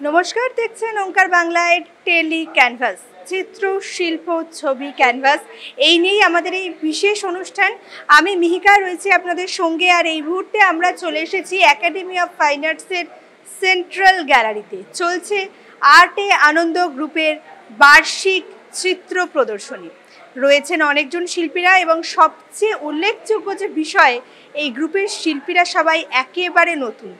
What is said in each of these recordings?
নমস্কার, দেখছেন ওঙ্কার বাংলায় টেলি ক্যানভাস, চিত্র শিল্প ছবি ক্যানভাস। এই নিয়েই আমাদের এই বিশেষ অনুষ্ঠান। আমি মিহিকা রয়েছি আপনাদের সঙ্গে, আর এই মুহূর্তে আমরা চলে এসেছি একাডেমি অফ ফাইন আর্টসের সেন্ট্রাল গ্যালারিতে। চলছে আর্টে আনন্দ গ্রুপের বার্ষিক চিত্র প্রদর্শনী। রয়েছেন অনেকজন শিল্পীরা এবং সবচেয়ে উল্লেখযোগ্য যে বিষয়, এই গ্রুপের শিল্পীরা সবাই একেবারে নতুন,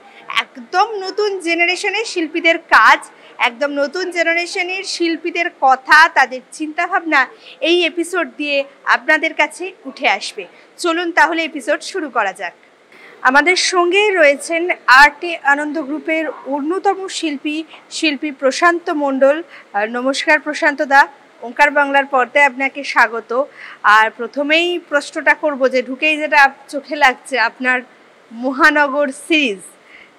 একদম নতুন জেনারেশনের শিল্পীদের কাজ, একদম নতুন জেনারেশনের শিল্পীদের কথা, তাদের চিন্তাভাবনা এই এপিসোড দিয়ে আপনাদের কাছে উঠে আসবে। চলুন তাহলে এপিসোড শুরু করা যাক। আমাদের সঙ্গে রয়েছেন আর্টে আনন্দ গ্রুপের অন্যতম শিল্পী প্রশান্ত মণ্ডল। নমস্কার প্রশান্ত দা, ওঙ্কার বাংলার পর্দায় আপনাকে স্বাগত। আর প্রথমেই প্রশ্নটা করব, যে ঢুকেই যেটা চোখে লাগছে আপনার মহানগর সিরিজ,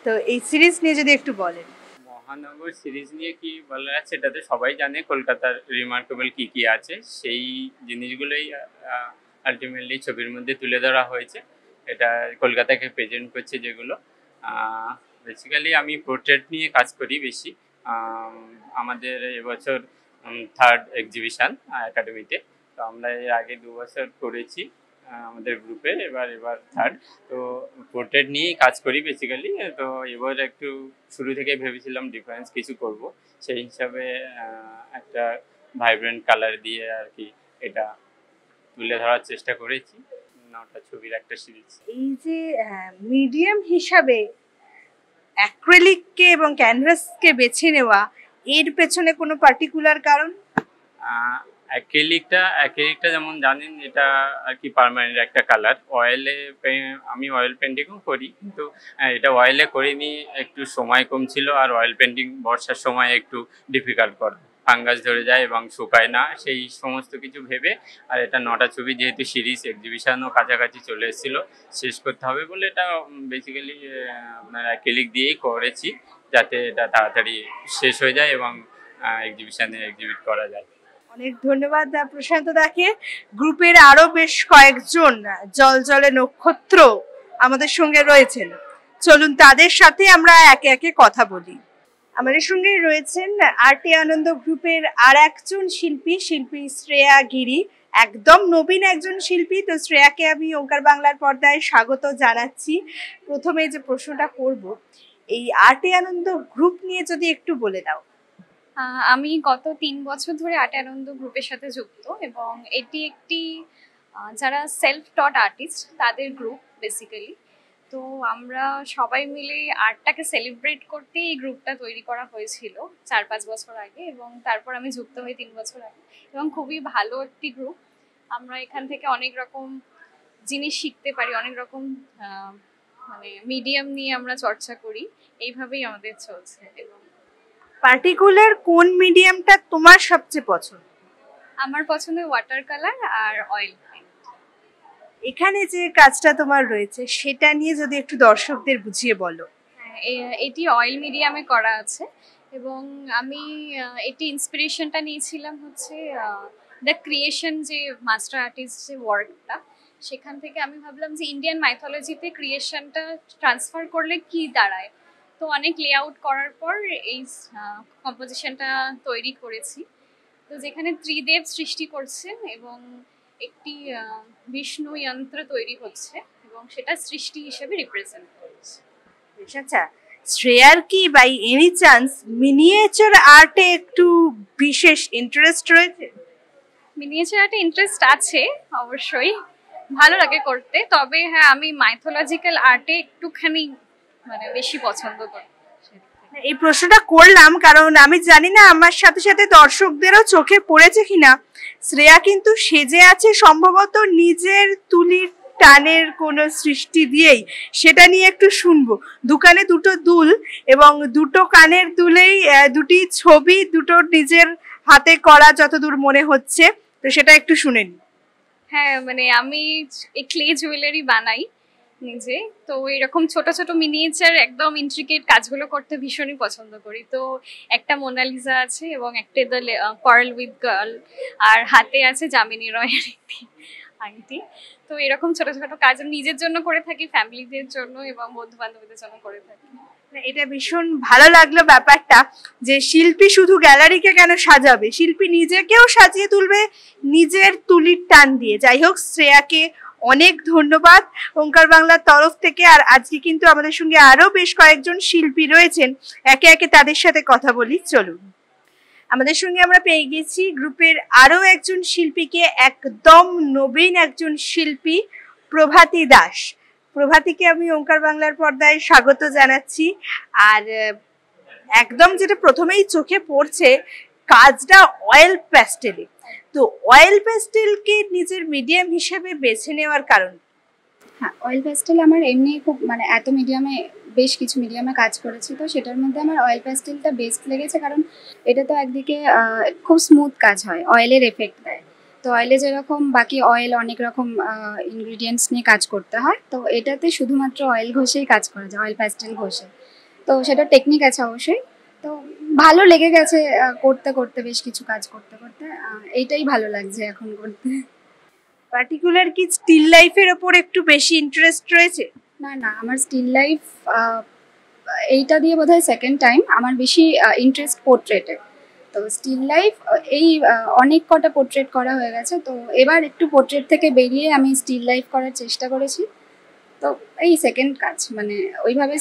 তো এই সিরিজ নিয়ে যদি একটু বলেন। মহানগর সিরিজ নিয়ে কি বলা আছে, এটাতে সবাই জানে কলকাতার রিমার্কেবল কি কি আছে, সেই জিনিসগুলোই আলটিমেটলি ছবির মধ্যে তুলে ধরা হয়েছে। এটা কলকাতাকে প্রেজেন্ট করছে যেগুলো। বেসিক্যালি আমি পোর্ট্রেট নিয়ে কাজ করি বেশি। আমাদের এবছর থার্ড এক্সিবিশন একাডেমিতে। তো আমরা এর আগে 2 বছর করেছি আমাদের গ্রুপে, এবার থার্ড। তো পোর্ট্রেট নিয়েই কাজ করি বেসিক্যালি। তো এবার একটু শুরু থেকে ভেবেছিলাম ডিফারেন্স কিছু করব, সেই হিসাবে একটা ভাইব্রেন্ট কালার দিয়ে আর কি এটা তুলে ধরার চেষ্টা করেছি। 9টা ছবির একটা সিরিজ। এই যে মিডিয়াম হিসাবে অ্যাক্রিলিককে এবং ক্যানভাসকে বেছে নেওয়া, এর পেছনে কোনো পার্টিকুলার কারণ? অ্যাক্রিলিকটা যেমন জানেন, এটা আর কি পার্মানেন্ট একটা কালার। আমি অয়েল পেন্টিংও করি, কিন্তু এটা অয়েলে করিনি, একটু সময় কম ছিল। আর অয়েল পেন্টিং বর্ষার সময় একটু ডিফিকাল্ট করে, ফাঙ্গাস ধরে যায় এবং শুকায় না, সেই সমস্ত কিছু ভেবে। আর এটা 9টা ছবি, যেহেতু সিরিজ এক্সিবিশনও কাছাকাছি চলে এসেছিলো, শেষ করতে হবে বলে এটা বেসিক্যালি আপনার অ্যাক্রিলিক দিয়েই করেছি, যাতে এটা তাড়াতাড়ি শেষ হয়ে যায় এবং এক্সিবিশনে এক্সিবিট করা যায়। অনেক ধন্যবাদ প্রশান্ত দাকে। গ্রুপের আরো বেশ কয়েকজন জলজলে নক্ষত্র আমাদের সঙ্গে রয়েছেন, চলুন তাদের সাথে আমরা একে একে কথা বলি। আমাদের সঙ্গে রয়েছেন আর্টে আনন্দ গ্রুপের আর একজন শিল্পী শ্রেয়া গিরি, একদম নবীন একজন শিল্পী। তো শ্রেয়াকে আমি ওঙ্কার বাংলার পর্দায় স্বাগত জানাচ্ছি। প্রথমে যে প্রশ্নটা করব, এই আর্টে আনন্দ গ্রুপ নিয়ে যদি একটু বলে দাও। আমি গত 3 বছর ধরে আর্টে আনন্দ গ্রুপের সাথে যুক্ত, এবং এটি একটি যারা সেলফ টট আর্টিস্ট তাদের গ্রুপ বেসিক্যালি। তো আমরা সবাই মিলে আর্টটাকে সেলিব্রেট করতে এই গ্রুপটা তৈরি করা হয়েছিল 4-5 বছর আগে, এবং তারপর আমি যুক্ত হই 3 বছর আগে। এবং খুবই ভালো একটি গ্রুপ। আমরা এখান থেকে অনেক রকম জিনিস শিখতে পারি, অনেক রকম মানে মিডিয়াম নিয়ে আমরা চর্চা করি, এইভাবেই আমাদের চলছে। এবং পার্টিকুলার কোন মিডিয়ামটা তোমার সবচেয়ে পছন্দ? আমার পছন্দ ওয়াটার কালার আর অয়েল পেইন্ট। এখানে যে কাজটা তোমার রয়েছে সেটা নিয়ে যদি একটু দর্শকদের বুঝিয়ে বলো। এটি অয়েল মিডিয়ামে করা আছে, এবং আমি এটি ইন্সপিরেশনটা নিয়েছিলাম হচ্ছে দ্য ক্রিয়েশন, যে মাস্টার আর্টিস্ট যে ওয়ার্কটা, সেখান থেকে আমি ভাবলাম যে ইন্ডিয়ান মাইথোলজিতে ক্রিয়েশনটা ট্রান্সফার করলে কি দাঁড়ায়। তো অনেক লেআউট করার পর এই কম্পোজিশনটা তৈরি করেছি। তো যেখানে ত্রিদেব সৃষ্টি করছেন এবং একটি বিষ্ণু যন্ত্র তৈরি হচ্ছে, এবং সেটা সৃষ্টি হিসেবে রিপ্রেজেন্ট করছে। আচ্ছা, শ্রেয়ার কি বাই এনি চান্স মিনিয়েচার আর্টে একটু বিশেষ ইন্টারেস্ট রয়েছে? মিনিয়েচার আর্টে ইন্টারেস্ট আছে অবশ্যই, ভালো লাগে করতে। তবে হ্যাঁ, আমি মাইথোলজিক্যাল আর্টে একটুখানি মানে বেশি পছন্দ করি। এই প্রশ্নটা করলাম কারণ আমি জানি না আমার সাথে সাথে দর্শকদেরও চোখে পড়েছে কিনা, শ্রেয়া কিন্তু সেজে আছে সম্ভবত নিজের তুলির টানের কোনো সৃষ্টি দিয়েই। সেটা নিয়ে একটু শুনবো। দুকানে দুটো দুল এবং দুটো কানের দুলেই দুটি ছবি, দুটো নিজের হাতে করা যতদূর মনে হচ্ছে, তো সেটা একটু শুনে নি। হ্যাঁ, মানে আমি ক্লে জুয়েলারি বানাই নিজে। তো এরকম ছোট ছোট মিনিয়েচার একদম ইন্ট্রিকেট কাজগুলো করতে ভীষণই পছন্দ করি। তো একটা মোনালিসা আছে এবং একটা পার্ল উইথ গার্ল, আর হাতে আছে যামিনী রয়ের একটি আংটি। তো এরকম ছোট ছোট কাজ নিজের জন্য করে থাকি, ফ্যামিলিদের জন্য এবং বন্ধু বান্ধবীদের জন্য করে থাকি। এটা ভীষণ ভালো লাগলো ব্যাপারটা, যে শিল্পী শুধু গ্যালারিকে কেন সাজাবে, শিল্পী নিজেকেও সাজিয়ে তুলবে নিজের তুলির টান দিয়ে। যাই হোক, শ্রেয়াকে অনেক ধন্যবাদ ওঙ্কার বাংলার তরফ থেকে। আর আজকে কিন্তু আমাদের সঙ্গে আরো বেশ কয়েকজন শিল্পী রয়েছেন, একে একে তাদের সাথে কথা বলি, চলুন। আমাদের সঙ্গে আমরা পেয়ে গেছি গ্রুপের আরো একজন শিল্পীকে, একদম নবীন একজন শিল্পী, প্রভাতী দাস। প্রভাতীকে আমি ওঙ্কার বাংলার পর্দায় স্বাগত জানাচ্ছি। আর একদম যেটা প্রথমেই চোখে পড়ছে, কাজটা অয়েল প্যাস্টেলে। তো অয়েল প্যাস্টেলকে নিজের মিডিয়াম হিসেবে বেছে নেওয়ার কারণ? হ্যাঁ, অয়েল প্যাস্টেল আমার এমনি খুব এত মিডিয়ামে বেশ কিছু মিডিয়ামে কাজ করেছি, তো সেটার মধ্যে আমার অয়েল প্যাস্টেলটা বেস্ট লেগেছে। কারণ এটা তো একদিকে খুব স্মুথ কাজ হয়, অয়েলের এফেক্ট দেয়। তো অয়েলে যেরকম বাকি অয়েল অনেক রকম ইনগ্রিডিয়েন্টস নিয়ে কাজ করতে হয়, তো এটাতে শুধুমাত্র অয়েল ঘষেই কাজ করা যায়, অয়েল প্যাস্টেল ঘষে। তো সেটা টেকনিক আছে অবশ্যই। তো ভালো লেগে গেছে করতে করতে, বেশ কিছু কাজ করতে করতে এইটাই ভালো লাগছে এখন করতে। পার্টিকুলার কি স্টিল লাইফের ওপর একটু বেশি ইন্টারেস্ট রয়েছে? না না, আমার স্টিল লাইফ এইটা দিয়ে বোধহয় সেকেন্ড টাইম। আমার বেশি ইন্টারেস্ট পোর্ট্রেটে। তো স্টিল লাইফ এই অনেক কটা পোর্ট্রেট করা হয়ে গেছে, তো এবার একটু পোর্ট্রেট থেকে বেরিয়ে আমি স্টিল লাইফ করার চেষ্টা করেছি। তো এই সেকেন্ড কাজ, ওইভাবে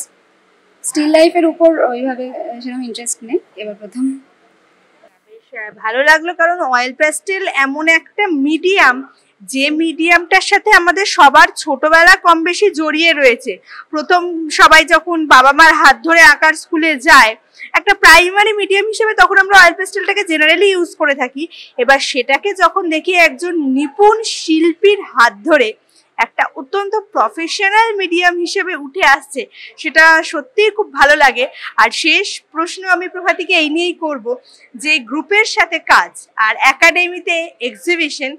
স্টিল লাইফের উপর ওইভাবে সেরকম ইন্টারেস্ট নেই, এবার প্রথম। বেশ ভালো লাগলো, কারণ অয়েল প্যাস্টেল এমন একটা মিডিয়াম, যে মিডিয়ামটার সাথে আমাদের সবার ছোটবেলা কম বেশি জড়িয়ে রয়েছে। প্রথম সবাই যখন বাবা মার হাত ধরে আঁকার স্কুলে যায়, একটা প্রাইমারি মিডিয়াম হিসেবে তখন আমরা অয়েল প্যাস্টেলটাকে জেনারেলি ইউজ করে থাকি। এবার সেটাকে যখন দেখি একজন নিপুণ শিল্পীর হাত ধরে একটা অত্যন্ত প্রফেশনাল মিডিয়াম হিসেবে উঠে আসছে, সেটা সত্যিই খুব ভালো লাগে। আর শেষ প্রশ্ন আমি প্রভাতীকে এই নিয়েই করব, যে গ্রুপের সাথে কাজ আর একাডেমিতে এক্সিবিশন,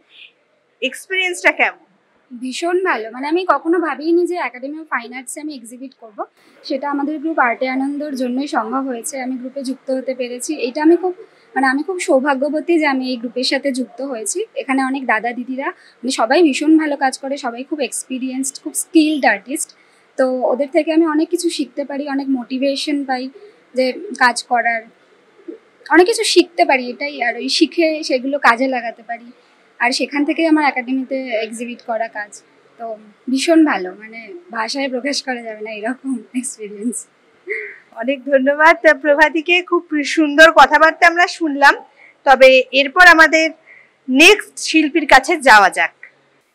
এক্সপিরিয়েন্সটা কেমন? ভীষণ ভালো। আমি কখনো ভাবিনি যে একাডেমি অফ ফাইন আর্টসে আমি এক্সিবিট করব। সেটা আমাদের গ্রুপ আর্টে আনন্দর জন্যই সম্ভব হয়েছে। আমি গ্রুপে যুক্ত হতে পেরেছি, এটা আমি খুব সৌভাগ্যবতী যে আমি এই গ্রুপের সাথে যুক্ত হয়েছি। এখানে অনেক দাদা দিদিরা সবাই ভীষণ ভালো কাজ করে, সবাই খুব এক্সপিরিয়েন্সড, খুব স্কিলড আর্টিস্ট। তো ওদের থেকে আমি অনেক কিছু শিখতে পারি, অনেক মোটিভেশন পাই যে কাজ করার, অনেক কিছু শিখতে পারি এটাই। আর ওই শিখে সেগুলো কাজে লাগাতে পারি। আর সেখান থেকেই আমার একাডেমিতে এক্সিবিট করা কাজ। তো ভীষণ ভালো, ভাষায় প্রকাশ করা যাবে না এরকম এক্সপিরিয়েন্স। অনেক ধন্যবাদ প্রভাতীকে, খুব সুন্দর কথাবার্তা আমরা শুনলাম। তবে এরপর আমাদের নেক্সট শিল্পীর কাছে যাওয়া যাক।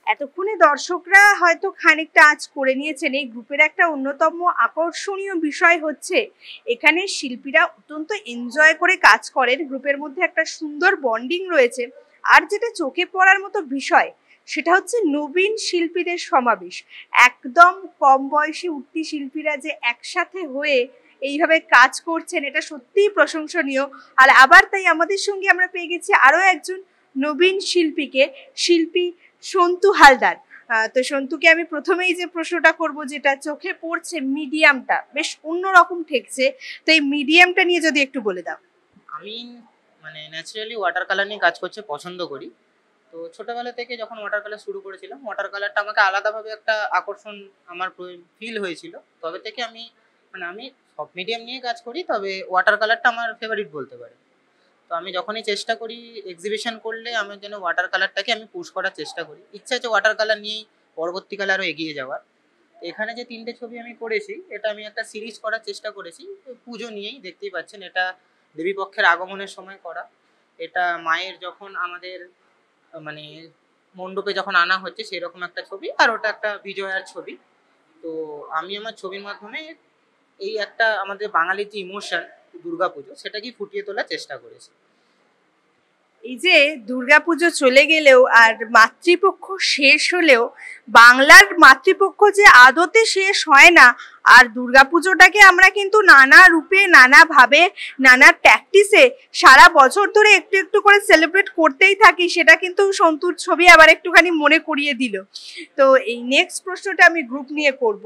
এতক্ষণে দর্শকরা হয়তো খানিকটা আঁচ করে নিয়েছেন, এই গ্রুপের একটা অন্যতম আকর্ষণীয় বিষয় হচ্ছে এখানে শিল্পীরা অত্যন্ত এনজয় করে কাজ করেন, গ্রুপের মধ্যে একটা সুন্দর বন্ডিং রয়েছে। আর যেটা চোখে পড়ার মতো বিষয়, সেটা হচ্ছে নবীন শিল্পীদের সমাবেশ। একদম কম বয়সী উঠতি শিল্পীরা যে একসাথে হয়ে এইভাবে কাজ করছেন, এটা সত্যিই প্রশংসনীয়। আর আবার তাই আমাদের সঙ্গে আমরা পেয়ে গেছি আরো একজন নবীন শিল্পীকে, শিল্পী সন্তু হালদার। তো সন্তুকে আমি প্রথমেই যে প্রশ্নটা করব, যেটা চোখে পড়ছে, মিডিয়ামটা বেশ অন্যরকম ঠেকছে, তো এই মিডিয়ামটা নিয়ে যদি একটু বলে দাও। আমি ন্যাচারালি ওয়াটার কালার নিয়ে কাজ করতে পছন্দ করি। তো ছোটোবেলা থেকে যখন ওয়াটার কালার শুরু করেছিলাম, ওয়াটার কালারটা আমাকে আলাদাভাবে একটা আকর্ষণ আমার ফিল হয়েছিল। তবে থেকে আমি আমি সব মিডিয়াম নিয়ে কাজ করি, তবে ওয়াটার কালারটা আমার ফেভারিট বলতে পারি। তো আমি যখনই চেষ্টা করি এক্সিবিশন করলে আমি যেন ওয়াটার কালারটাকে আমি পুশ করার চেষ্টা করি। ইচ্ছা আছে ওয়াটার কালার নিয়েই পরবর্তীকালে আরও এগিয়ে যাওয়ার। এখানে যে 3টে ছবি আমি করেছি, এটা আমি একটা সিরিজ করার চেষ্টা করেছি পুজো নিয়েই। দেখতেই পাচ্ছেন, এটা দেবীপক্ষের আগমনের সময় করা। এটা মায়ের যখন আমাদের মণ্ডপে যখন আনা হচ্ছে সেরকম একটা ছবি, আর ওটা একটা বিজয়ার ছবি। তো আমি আমার ছবির মাধ্যমে এই একটা আমাদের বাঙালির যে ইমোশন দুর্গাপুজো, সেটাকেই ফুটিয়ে তোলার চেষ্টা করেছি। এই যে দুর্গাপুজো চলে গেলেও আর মাতৃপক্ষ শেষ হলেও, বাংলার মাতৃপক্ষ যে আদতে শেষ হয় না। আর দুর্গাপুজোটাকে আমরা কিন্তু নানা রূপে, নানাভাবে, নানা প্র্যাকটিসে সারা বছর ধরে একটু একটু করে সেলিব্রেট করতেই থাকি। সেটা কিন্তু সন্তুর ছবি আবার একটুখানি মনে করিয়ে দিল। তো এই নেক্সট প্রশ্নটা আমি গ্রুপ নিয়ে করব।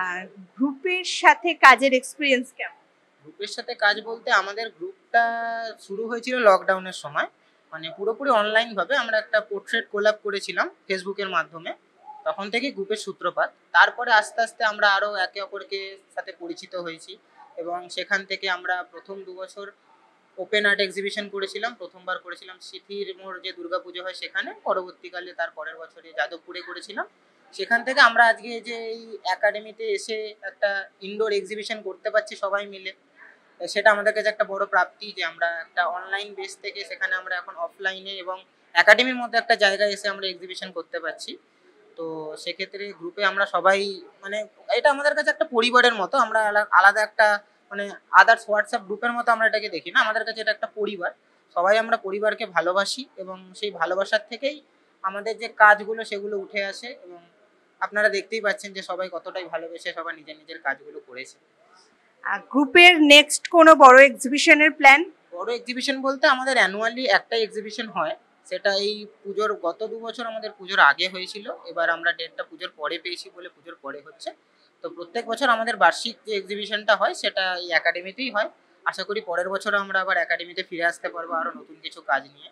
আর গ্রুপের সাথে কাজের এক্সপিরিয়েন্স কেমন? গ্রুপের সাথে কাজ বলতে আমাদের গ্রুপটা শুরু হয়েছিল লকডাউনের সময়। পুরোপুরি অনলাইনভাবে আমরা একটা পোর্ট্রেট কোলাব করেছিলাম ফেসবুকের মাধ্যমে। তখন থেকে গ্রুপের সূত্রপাত। তারপরে আস্তে আস্তে আমরা আরও একে অপরকে সাথে পরিচিত হয়েছি। এবং সেখান থেকে আমরা প্রথম 2 বছর ওপেন আর্ট এক্সিবিশন করেছিলাম। প্রথমবার করেছিলাম সিথির মোড় যে দুর্গাপুজো হয় সেখানে, পরবর্তীকালে তার পরের বছরে যাদবপুরে করেছিলাম। সেখান থেকে আমরা আজকে যে এই একাডেমিতে এসে একটা ইনডোর এক্সিবিশন করতে পারছি সবাই মিলে, সেটা আমাদের কাছে একটা বড় প্রাপ্তি যে আমরা একটা অনলাইন বেস থেকে সেখানে আমরা এখন অফলাইনে এবং একাডেমির মধ্যে একটা জায়গায় এসে আমরা এক্সিবিশন করতে পারছি। তো সেক্ষেত্রে গ্রুপে আমরা সবাই মানে এটা আমাদের কাছে একটা পরিবারের মতো। আমরা আলাদা একটা মানে আদার্স হোয়াটসঅ্যাপ গ্রুপের মতো আমরা এটাকে দেখি না, আমাদের কাছে এটা একটা পরিবার। সবাই আমরা পরিবারকে ভালোবাসি এবং সেই ভালোবাসার থেকেই আমাদের যে কাজগুলো সেগুলো উঠে আসে এবং আপনারা দেখতেই পাচ্ছেন যে সবাই কতটাই ভালোবেসে সবাই নিজের নিজের কাজগুলো করেছে। গ্রুপের নেক্সট কোনো বড় এক্সিবিশনের প্ল্যান? বড় এক্সিবিশন বলতে আমাদের অ্যানুয়ালি একটাই এক্সিবিশন হয়, সেটা এই পুজোর গত 2 বছর আমাদের পুজোর আগে হয়েছিল, এবার আমরা ডেটটা পুজোর পরে পেয়েছি বলে পুজোর পরে হচ্ছে। তো প্রত্যেক বছর আমাদের বার্ষিক যে এক্সিবিশনটা হয় সেটা এই একাডেমিতেই হয়। আশা করি পরের বছর আমরা আবার একাডেমিতে ফিরে আসতে পারবো আরও নতুন কিছু কাজ নিয়ে,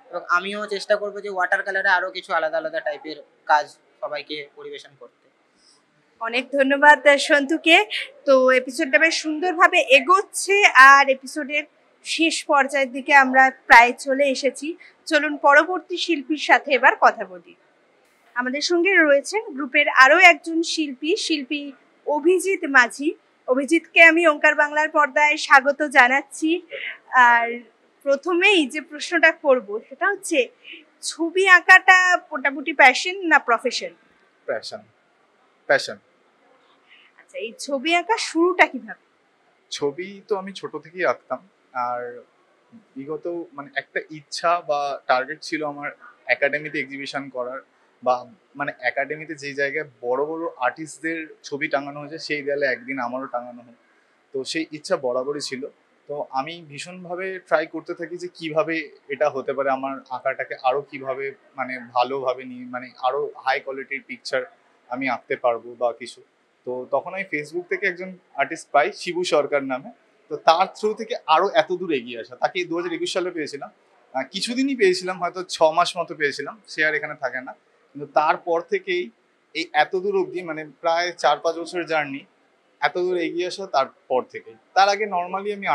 এবং আমিও চেষ্টা করবো যে ওয়াটার কালারে আরও কিছু আলাদা আলাদা টাইপের কাজ সবাইকে পরিবেশন করতে। অনেক ধন্যবাদ সন্তুকে। তো এপিসোডটা বেশ সুন্দরভাবে এগোচ্ছে আর এপিসোডের শেষ পর্যায়ের দিকে আমরা প্রায় চলে এসেছি। চলুন পরবর্তী শিল্পীর সাথে এবার কথা বলি। আমাদের সঙ্গে রয়েছেন গ্রুপের আরও একজন শিল্পী অভিজিৎ মাঝি। অভিজিৎকে আমি ওঙ্কার বাংলার পর্দায় স্বাগত জানাচ্ছি। আর প্রথমেই যে প্রশ্নটা করব সেটা হচ্ছে, ছবি আঁকাটা মোটামুটি প্যাশন না প্রফেশন? প্যাশন। আচ্ছা, এই ছবি আঁকা শুরুটা কিভাবে? ছবি তো আমি ছোট থেকেই আঁকতাম, আর বিগত মানে একটা ইচ্ছা বা টার্গেট ছিল আমার একাডেমিতে এক্সিবিশন করার, বা মানে একাডেমিতে যে জায়গায় বড় বড় আর্টিস্টদের ছবি টাঙানো হয়েছে সেই দেয়ালে একদিন আমারও টাঙানো হয়। তো সেই ইচ্ছা বরাবরই ছিল। তো আমি ভীষণভাবে ট্রাই করতে থাকি যে কিভাবে এটা হতে পারে, আমার আঁকাটাকে আরও কিভাবে মানে ভালোভাবে নিয়ে মানে আরও হাই কোয়ালিটির পিকচার আমি আঁকতে পারবো বা কিছু। তো তখন আমি ফেসবুক থেকে একজন আর্টিস্ট পাই, শিবু সরকার নামে। তো তার থ্রু থেকে আরও এত দূর এগিয়ে আসা, তাকে 2021 সালে পেয়েছিলাম। কিছুদিনই পেয়েছিলাম, হয়তো 6 মাস মতো পেয়েছিলাম, সে আর এখানে থাকে না। কিন্তু তারপর থেকেই এই এত দূর অবধি মানে প্রায় 4-5 বছরের জার্নি, এত দূর এগিয়ে আসা তারপর থেকেই। তার আগে নর্মালি আমি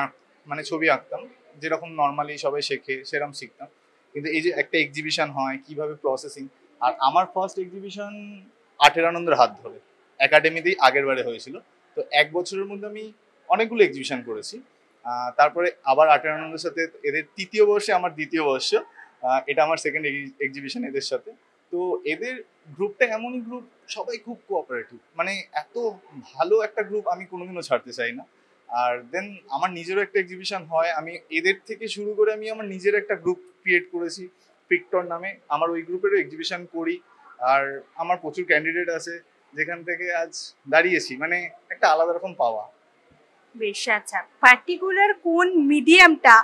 মানে ছবি আঁকতাম, যেরকম নর্মালি সবাই শেখে সেরকম শিখতাম। কিন্তু এই যে একটা এক্সিবিশন হয়, কিভাবে প্রসেসিং, আর আমার ফার্স্ট এক্সিবিশন আর্টের আনন্দের হাত ধরে একাডেমিতেই আগের বারে হয়েছিল। তো 1 বছরের মধ্যে আমি অনেকগুলো এক্সিবিশন করেছি। তারপরে আবার আর্টের আনন্দের সাথে এদের 3য় বর্ষে আমার 2য় বর্ষ, এটা আমার সেকেন্ড এক্সিবিশন এদের সাথে। তো এদের গ্রুপটা এমনই গ্রুপ, সবাই খুব কোঅপারেটিভ, মানে এত ভালো একটা গ্রুপ আমি কোনোদিনও ছাড়তে চাই না। আর দেন আমার নিজেরও একটা এক্সিবিশন হয়, আমি এদের থেকে শুরু করে আমি আমার নিজের একটা গ্রুপ ক্রিয়েট করেছি পিকটর নামে, আমার ওই গ্রুপেরও এক্সিবিশন করি। আর আমার প্রচুর ক্যান্ডিডেট আছে যেখান থেকে আজ দাঁড়িয়েছি, মানে একটা আলাদা রকম পাওয়া। বেশ, আচ্ছা, পার্টিকুলার কোন মিডিয়ামটা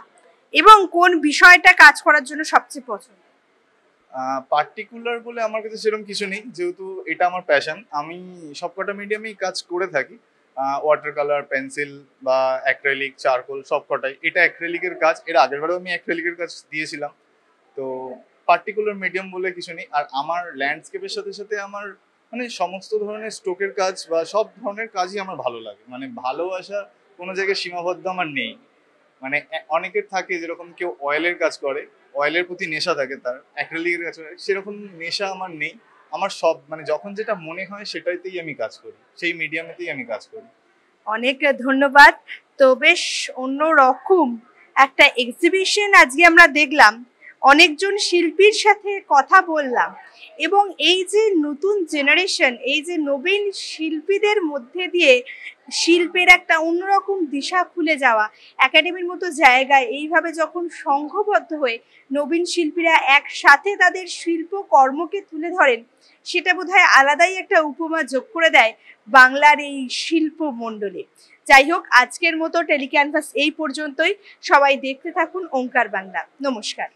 এবং কোন বিষয়টা কাজ করার জন্য সবচেয়ে পছন্দ? পার্টিকুলার বলে আমার কাছে সেরকম কিছু নেই, যেহেতু এটা আমার প্যাশন। আমি সবকটা মিডিয়ামেই কাজ করে থাকি, ওয়াটার কালার, পেন্সিল বা অ্যাক্রেলিক, চারকোল, সবকটাই। এটা অ্যাক্রেলিকের কাজ, এর আগের বারেও আমি অ্যাক্রেলিকের কাজ দিয়েছিলাম। তো পার্টিকুলার মিডিয়াম বলে কিছু নেই। আর আমার ল্যান্ডস্কেপের সাথে সাথে আমার মানে সমস্ত ধরনের স্ট্রোকের কাজ বা সব ধরনের কাজই আমার ভালো লাগে। মানে ভালোবাসা কোনো জায়গায় সীমাবদ্ধ আমার নেই। মানে অনেকের থাকে যেরকম কেউ অয়েলের কাজ করে, অয়েলের প্রতি নেশা থাকে তার, অ্যাক্রিলিকের কাজ করে, সেরকম নেশা আমার নেই। আমার সব মানে যখন যেটা মনে হয় সেটাইতেই আমি কাজ করি, সেই মিডিয়ামেতেই আমি কাজ করি। অনেক ধন্যবাদ। তো বেশ অন্যরকম একটা এক্সিবিশন আজকে আমরা দেখলাম, অনেকজন শিল্পীর সাথে কথা বললাম, এবং এই যে নতুন জেনারেশন, এই যে নবীন শিল্পীদের মধ্যে দিয়ে শিল্পের একটা অন্যরকম দিশা খুলে যাওয়া, একাডেমির মতো জায়গায় এইভাবে যখন সংঘবদ্ধ হয়ে নবীন শিল্পীরা একসাথে তাদের শিল্প কর্মকে তুলে ধরেন, সেটা বোধহয় আলাদাই একটা উপমা যোগ করে দেয় বাংলার এই শিল্প মণ্ডলে। যাই হোক, আজকের মতো টেলিক্যানভাস এই পর্যন্তই। সবাই দেখতে থাকুন ওঙ্কার বাংলা। নমস্কার।